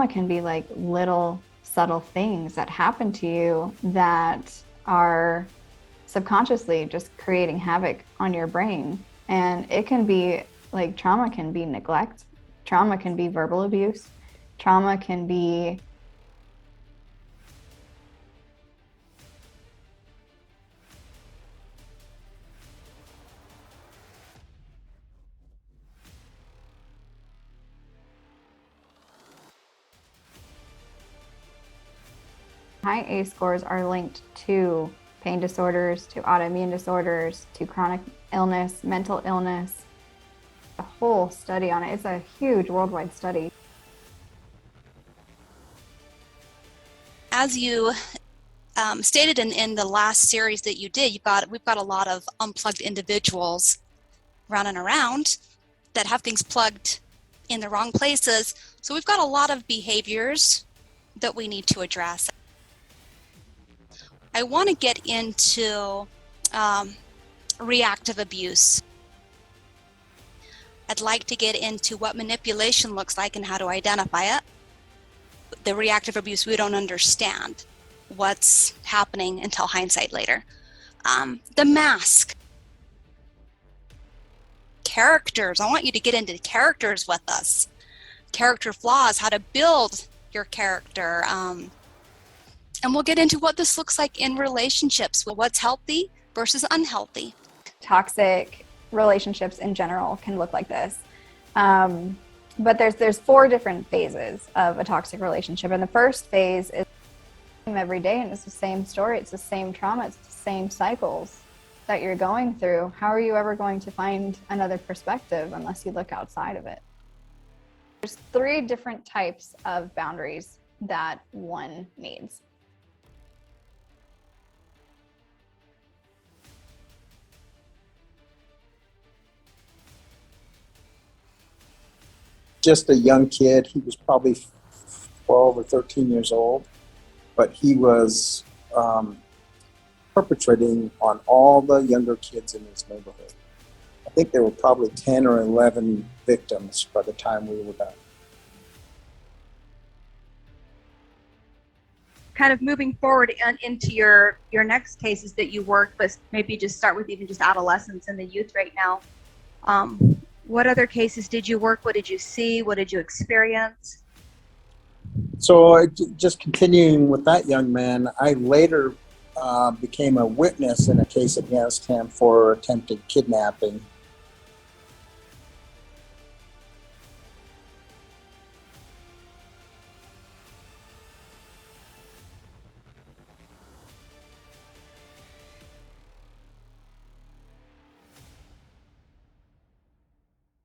trauma can be like little subtle things that happen to you that are subconsciously just creating havoc on your brain. And it can be like, trauma can be neglect, trauma can be verbal abuse, trauma can be high ACE scores are linked to pain disorders, to autoimmune disorders, to chronic illness, mental illness. A whole study on it. It's a huge worldwide study. As you stated in the last series that you did, we've got a lot of unplugged individuals running around that have things plugged in the wrong places. So we've got a lot of behaviors that we need to address. I want to get into reactive abuse. I'd like to get into what manipulation looks like and how to identify it. The reactive abuse, we don't understand what's happening until hindsight later. The mask. Characters, I want you to get into characters with us. Character flaws, how to build your character. And we'll get into what this looks like in relationships, what's healthy versus unhealthy. Toxic relationships in general can look like this. But there's 4 different phases of a toxic relationship. And the first phase is every day, and it's the same story, it's the same trauma, it's the same cycles that you're going through. How are you ever going to find another perspective unless you look outside of it? There's 3 different types of boundaries that one needs. Just a young kid. He was probably 12 or 13 years old, but he was perpetrating on all the younger kids in his neighborhood. I think there were probably 10 or 11 victims by the time we were done. Kind of moving forward into your next cases that you worked, but maybe just start with even just adolescents and the youth right now. What other cases did you work? What did you see? What did you experience? So just continuing with that young man, I later became a witness in a case against him for attempted kidnapping.